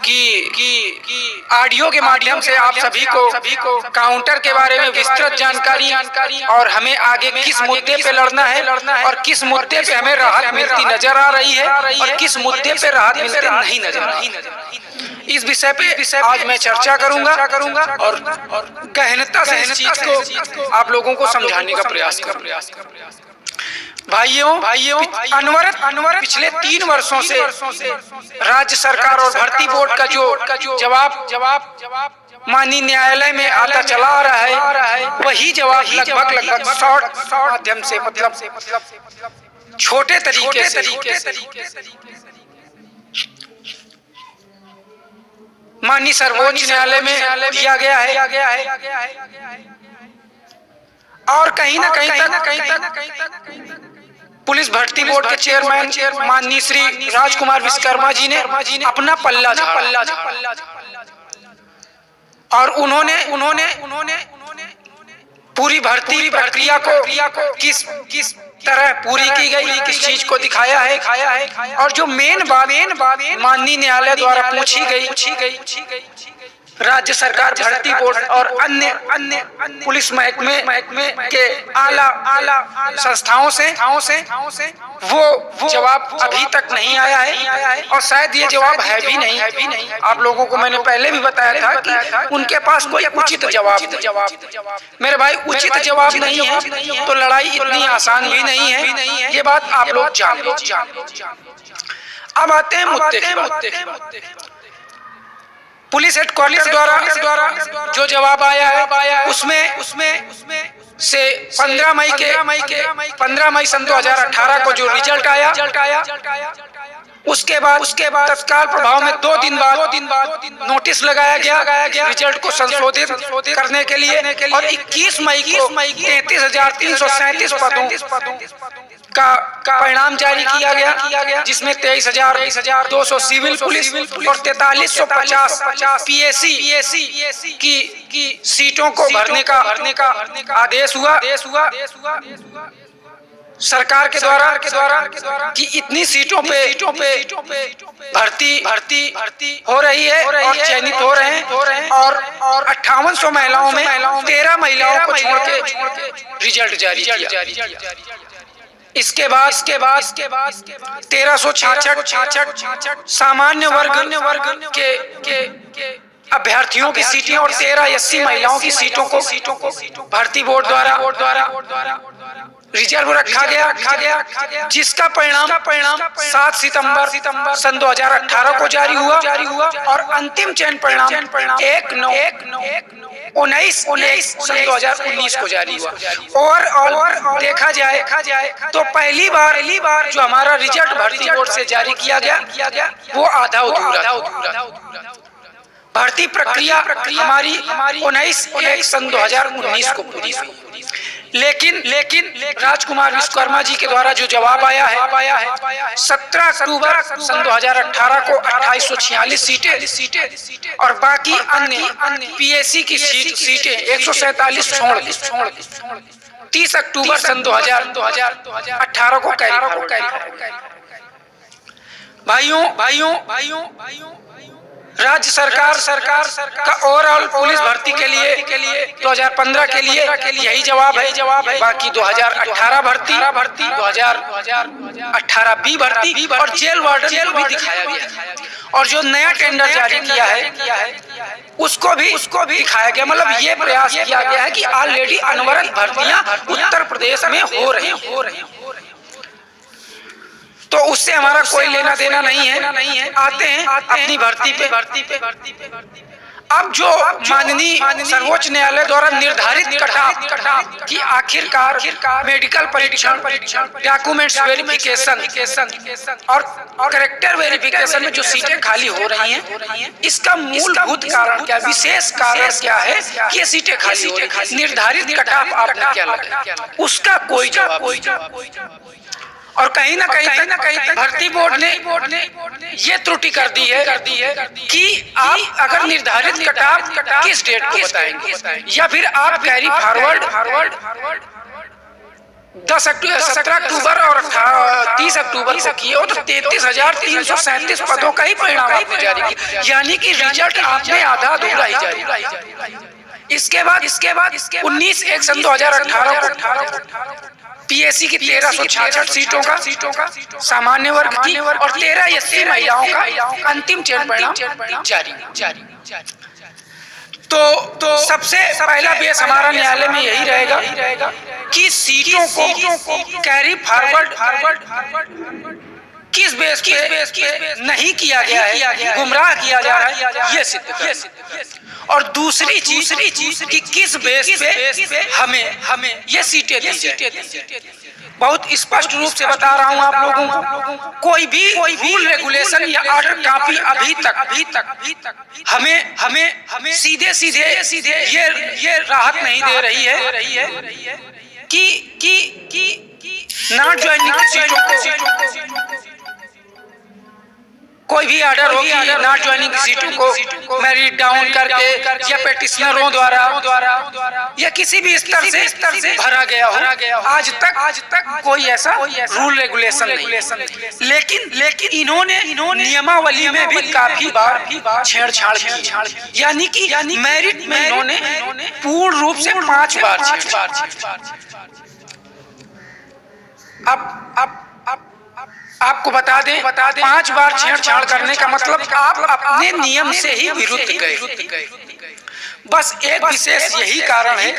कि ऑडियो के माध्यम से आप सभी को काउंटर के बारे में विस्तृत जानकारी और हमें आगे किस मुद्दे पे लड़ना है और किस मुद्दे पे हमें राहत मिलती नजर आ रही है और किस मुद्दे पे राहत मिलती नहीं नजर आ रही। इस विषय पे आज मैं चर्चा करूंगा और गहनता से इस चीज को आप लोगों को समझाने का प्रयास करूंगा। भाइयों अनवरत पिछले 3 वर्षों से राज्य सरकार और भर्ती बोर्ड का जो जवाब माननीय न्यायालय में आता चला आ रहा है वही जवाब लगभग शॉर्ट माध्यम से मतलब छोटे तरीके से माननीय सर्वोच्च न्यायालय में दिया गया है और कहीं ना कहीं तक पुलिस भर्ती बोर्ड के चेयरमैन माननीय श्री राजकुमार विश्वकर्मा जी ने अपना पल्ला झाड़ा और उन्होंने पूरी भर्ती प्रक्रिया को किस तरह पूरी की गई, किस चीज को दिखाया है और जो मेन बात माननीय न्यायालय द्वारा पूछी गई राज्य सरकार भर्ती बोर्ड और अन्य पुलिस महकमे के आला संस्थाओं से वो जवाब अभी तक नहीं आया है और शायद ये जवाब है भी नहीं। आप लोगों को मैंने पहले भी बताया था कि उनके पास कोई उचित जवाब मेरे भाई उचित जवाब नहीं है तो लड़ाई इतनी आसान भी नहीं है, ये बात आप लोग जान लो। अब आते हैं मुद्दे की। पुलिस हेडक्वार्टर द्वारा जो जवाब आया है उसमें से 15 मई सन 2018 को जो रिजल्ट आया उसके बाद तत्काल प्रभाव में 2 दिन बाद नोटिस लगाया गया रिजल्ट को संशोधित करने के लिए और 21 मई को 33,337 पदों का परिणाम जारी किया गया जिसमें 23,200 सिविल पुलिस और 4350 पीएसी की सीटों को भरने का आदेश हुआ सरकार के द्वारा कि इतनी सीटों पे भर्ती हो रही है और चयनित हो रहे हैं और 5800 महिलाओं में 13 महिलाओं को छोड़ के रिजल्ट जारी किया। इसके बाद 1366 सामान्य वर्ग के अभ्यर्थियों की सीटें और 13 एससी महिलाओं की सीटों को भर्ती बोर्ड द्वारा रिजर्व रखा गया जिसका परिणाम 7 सितंबर सन 2018 को जारी हुआ और अंतिम चयन परिणाम 19 सन 2019 को जारी हुआ। और देखा जाए तो पहली बार जो हमारा रिजल्ट भर्ती बोर्ड से जारी किया गया वो आधा अधूरा भर्ती प्रक्रिया हमारी 19 सन 2019 को पूरी हुई। लेकिन राजकुमार विश्वकर्मा जी के द्वारा जो जवाब आया है 17 अक्टूबर सन 2018 को 2846 सीटें और बाकी अन्य पीएसी की सीटें 147 छोड़ 30 अक्टूबर सन 2018 को कैरी। भाइयों राज्य सरकार का ओवरऑल पुलिस भर्ती के लिए 2015 के लिए यही जवाब है। बाकी 2018 भर्ती 2018 बी भर्ती और जेल वार्डन भी दिखाया गया और जो नया टेंडर जारी किया है उसको भी दिखाया गया। मतलब ये प्रयास किया गया है कि ऑलरेडी अनवरत भर्तियां उत्तर प्रदेश में हो रही हैं तो उससे हमारा कोई लेना देना नहीं है। आते हैं अपनी भर्ती पे। अब जो माननीय सर्वोच्च न्यायालय द्वारा निर्धारित कटऑफ की आखिरकार मेडिकल परीक्षण, डॉक्यूमेंट्स वेरिफिकेशन और कैरेक्टर वेरिफिकेशन में जो सीटें खाली हो रही हैं इसका मूलभूत कारण क्या, विशेष कारण क्या है कि ये सीटें खाली हो रही हैं? निर्धारित कटऑफ आपने क्या लगा उसका कोई जवाब और कहीं ना कहीं भर्ती बोर्ड ने ये त्रुटि कर दी है कि आप अगर निर्धारित कटऑफ किस डेट को बताएंगे या फिर आप कैरी फॉरवर्ड 17 अक्टूबर और 30 अक्टूबर को किए हो तो 33,337 पदों का ही परिणाम आपने जारी किया, यानी कि रिजल्ट आपने आधा अधूरा ही जारी। इसके बाद 19/1/2018 को पीएससी की 1366 सीटों का सामान्य वर्ग की और 13 SC महिलाओं का अंतिम चयन परिणाम जारी। तो सबसे पहला बेस हमारा न्यायालय में यही रहेगा कि सीटों को कैरी फॉरवर्ड किस बेस पे नहीं किया गया है, गुमराह किया जा रहा है, ये सिद्ध करना। और दूसरी चीज कि किस बेस पे हमें ये सीटें दी जाए। बहुत स्पष्ट रूप से बता रहा हूं आप लोगों को, कोई भी रूल रेगुलेशन या ऑर्डर कॉपी अभी तक हमें सीधे ये राहत नहीं दे रही है कि नॉट ज्वाइनिंग सीटों को कोई भी ऑर्डर होगी नॉट ज्वाइनिंग की सीटों को मेरिट डाउन करके या पेटिशनरों द्वारा या किसी भी स्तर से भरा गया हो, आज तक कोई ऐसा रूल रेगुलेशन नहीं। लेकिन इन्होंने नियमावली में भी काफी बार छेड़छाड़ की, यानी कि मेरिट में इन्होंने पूर्ण रूप से 5 बार छेड़छाड़। अब आपको बता दें 5 बार छेड़छाड़ करने का मतलब आप अपने नियम से ही विरुद्ध गए। बस एक विशेष यही कारण है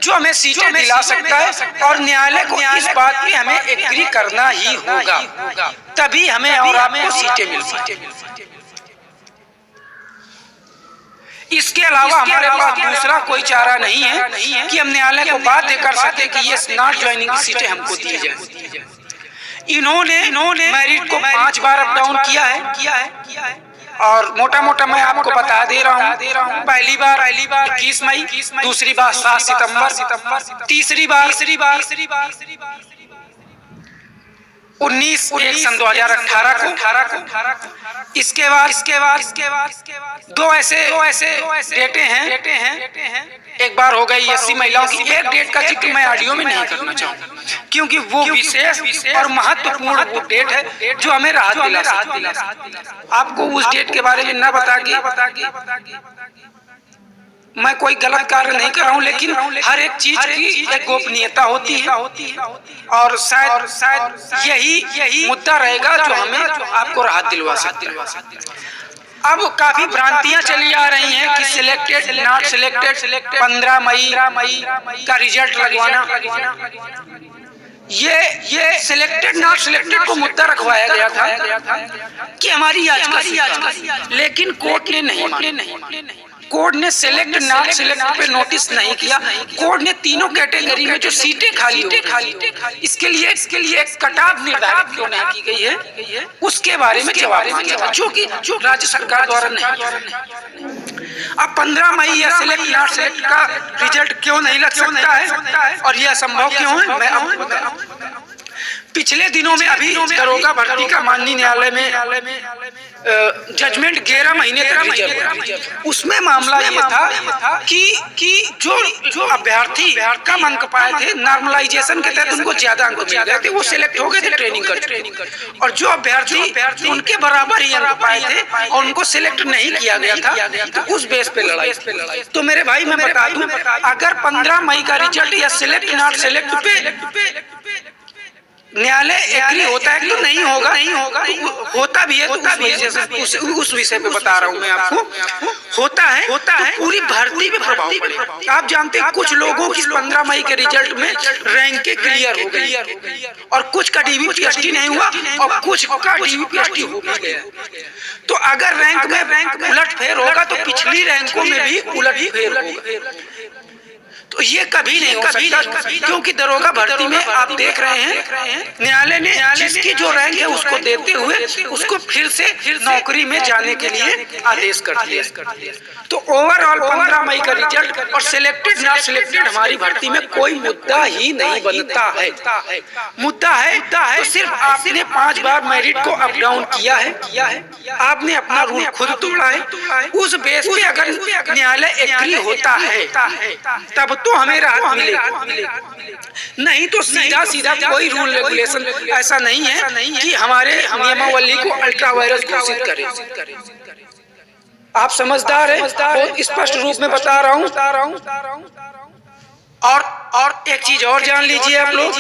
जो हमें सीटें दिला सकता है और न्यायालय को इस बात पे हमें एग्री करना ही होगा, तभी हमें और आपको सीटें मिल सकती। इसके अलावा हमारे पास दूसरा कोई चारा नहीं है कि हम न्यायालय को बाध्य कर सकते कि ये नॉट ज्वाइनिंग की सीटें हमको दी जाए। इन्होंने मेरिट को 5 बार अप डाउन किया है और मोटा मैं आपको बता दे रहा हूँ। पहली बार 21 मई, दूसरी बार 7 सितंबर, तीसरी बार 19/1/2018 को। इसके बाद दो ऐसे डेटे हैं। एक बार हो गई SC महिलाओं की, एक डेट का जिक्र मैं ऑडियो में नहीं करना चाहूँगा क्योंकि वो विशेष और महत्वपूर्ण वो डेट है जो हमें राहत दिला सकती है। आपको उस डेट के बारे में न बता के मैं कोई गलत कार्य नहीं कर रहा हूँ, लेकिन हर एक चीज की एक गोपनीयता होती है और शायद यही मुद्दा रहेगा जो हमें आपको राहत दिलवा सकता है। अब काफी भ्रांतियां चली आ रही हैं कि सिलेक्टेड नॉट सिलेक्टेड 15 मई का रिजल्ट लगवाना, ये सिलेक्टेड नॉट सिलेक्टेड को मुद्दा रखवाया गया था कि हमारी याचिका, लेकिन कोर्ट ने नहीं। कोर्ट ने सिलेक्ट नॉट सिलेक्ट पे नोटिस नहीं किया। कोर्ट ने तीनों कैटेगरी में जो सीटें खाली इसके लिए एक कटाव निर्धारित क्यों नहीं की गई है उसके बारे में जवाब मांगा था, जो राज्य सरकार द्वारा नहीं। अब 15 मई या सिलेक्ट नॉट सिलेक्ट का रिजल्ट क्यों नहीं लग सकता है और यह संभव क्यों है, मैं आपको बता रहा हूँ। पिछले दिनों में अभी दरोगा भर्ती का माननीय न्यायालय में जजमेंट 11 महीने तक रिजर्व, उसमें मामला ये था कि जो अभ्यर्थी कम अंक पाए थे नॉर्मलाइजेशन के तहत उनको ज्यादा अंक मिल गए थे, वो सिलेक्ट हो गए थे ट्रेनिंग कर, और जो अभ्यर्थी उनके बराबर ही अंक पाए थे और उनको सिलेक्ट नहीं किया गया था, तो उस बेस पे लड़ाई। तो मेरे भाई मैं बता दूं, अगर 15 मई का रिजल्ट या सिलेक्ट नॉट सिलेक्ट पे न्यायालय एग्री होता है तो नहीं होगा, तो होता भी है तो उस विषय पे बता रहा हूँ मैं आपको। होता है तो पूरी भर्ती पे प्रभाव पड़ेगा। आप जानते हैं कुछ लोगों की 15 मई के रिजल्ट में रैंक क्लियर हो गई और कुछ का DVPST नहीं हुआ और कुछ का DVPST हो गया। तो अगर रैंक में उलटफेर होगा तो पिछली रैंकों में भी उलटफेर होगा। तो ये कभी नहीं हो सकता, क्योंकि दरोगा भर्ती में आप देख रहे हैं न्यायालय ने जिसकी जो रैंक है उसको देते हुए उसको फिर से नौकरी में जाने के लिए आदेश कर दिया। तो ओवरऑल 15 मई का रिजल्ट और सिलेक्टेड नॉट सिलेक्टेड हमारी भर्ती में कोई मुद्दा ही नहीं बनता है। मुद्दा है तो सिर्फ आपने 5 बार मेरिट को अप डाउन किया है, आपने अपना रूल खुद तोड़ा है। उस बेस पे अगर न्यायालय एग्री होता है तो हमें राहत मिलेगी, नहीं तो सीधा सीधा कोई रूल रेगुलेशन ऐसा नहीं है कि हमारे नियमावली को अल्ट्रा वायरस घोषित करें। आप समझदार हैं, बहुत स्पष्ट रूप में बता रहा हूँ। और एक चीज और जान लीजिए आप लोग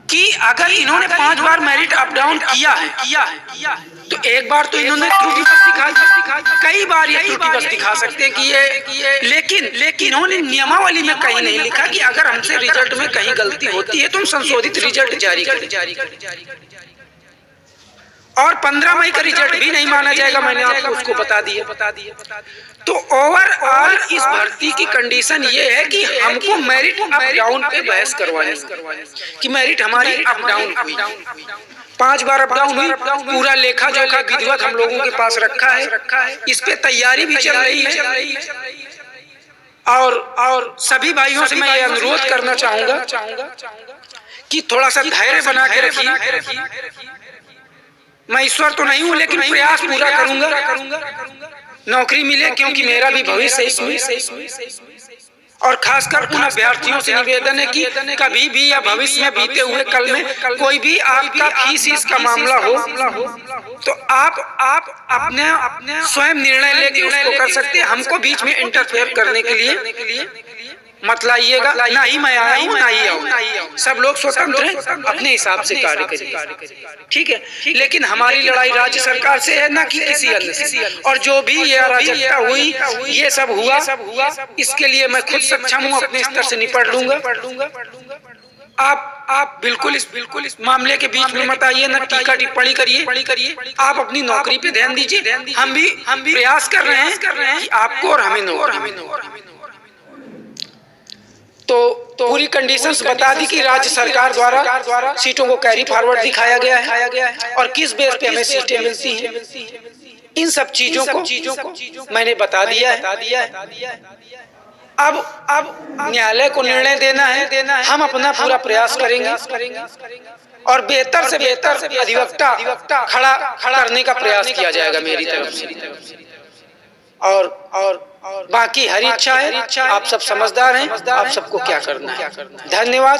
कि अगर इन्होंने 5 बार मेरिट अप डाउन किया है तो एक बार तो इन्होंने त्रुटि बस दिखा, कई बार ये त्रुटि बस दिखा सकते हैं कि ये लेकिन इन्होंने नियमावली में कहीं नहीं लिखा कि अगर हमसे रिजल्ट में कहीं गलती होती है तो हम संशोधित रिजल्ट जारी करें। और 15 मई का रिजल्ट भी नहीं माना जाएगा, मैंने आपको उसको बता दिया। तो ओवरऑल इस भर्ती की कंडीशन ये है कि हमको मेरिट अप डाउन पे बहस करवानी कि मेरिट हमारी अप डाउन हुई, 5 बार अप डाउन हुई, पूरा लेखा जोखा विधिवत हम लोगों के पास रखा है, इस पे तैयारी भी चल रही है। और सभी भाइयों से मैं ये अनुरोध करना चाहूंगा कि थोड़ा सा धैर्य बना के रखिए। मैं ईश्वर तो नहीं हूं, लेकिन प्रयास पूरा करूंगा नौकरी मिले, क्योंकि मेरा भी भविष्य इसमें। और खासकर उन अभ्यर्थियों से निवेदन है कि कभी भी या भविष्य में बीते हुए कल में कोई भी आपका फीस का मामला हो तो आप अपने स्वयं निर्णय लेके उसको कर सकते हैं। हमको बीच में इंटरफेयर करने के लिए मत लाइएगा, ना ही मैं आया हूँ ना ही आऊँ। सब लोग स्वतंत्र हैं, अपने हिसाब से कार्य करें, ठीक है। लेकिन हमारी लड़ाई राज्य सरकार से है, ना कि किसी अन्य से। और जो भी ये अराजकता हुई, ये सब हुआ, इसके लिए मैं खुद सक्षम हूँ, अपने स्तर से निपट लूंगा। आप बिल्कुल इस मामले के बीच में मत आइए, ना टीका टिप्पणी करिए। आप अपनी नौकरी पे ध्यान दीजिए। हम भी प्रयास कर रहे हैं कि आपको और हमें नौकरी। तो पूरी कंडीशंस बता दी कि राज्य सरकार द्वारा सीटों को कैरी फॉरवर्ड दिखाया गया है और किस बेस पे हमें सीटें मिलती हैं। इन सब चीजों को मैंने बता दिया है। अब न्यायालय को निर्णय देना है, हम अपना पूरा प्रयास करेंगे और बेहतर से बेहतर अधिवक्ता खड़ा करने का प्रयास किया जाएगा मेरी तरफ से। और बाकी हरी इच्छा है, आप सब समझदार हैं, आप सबको क्या करना है। धन्यवाद।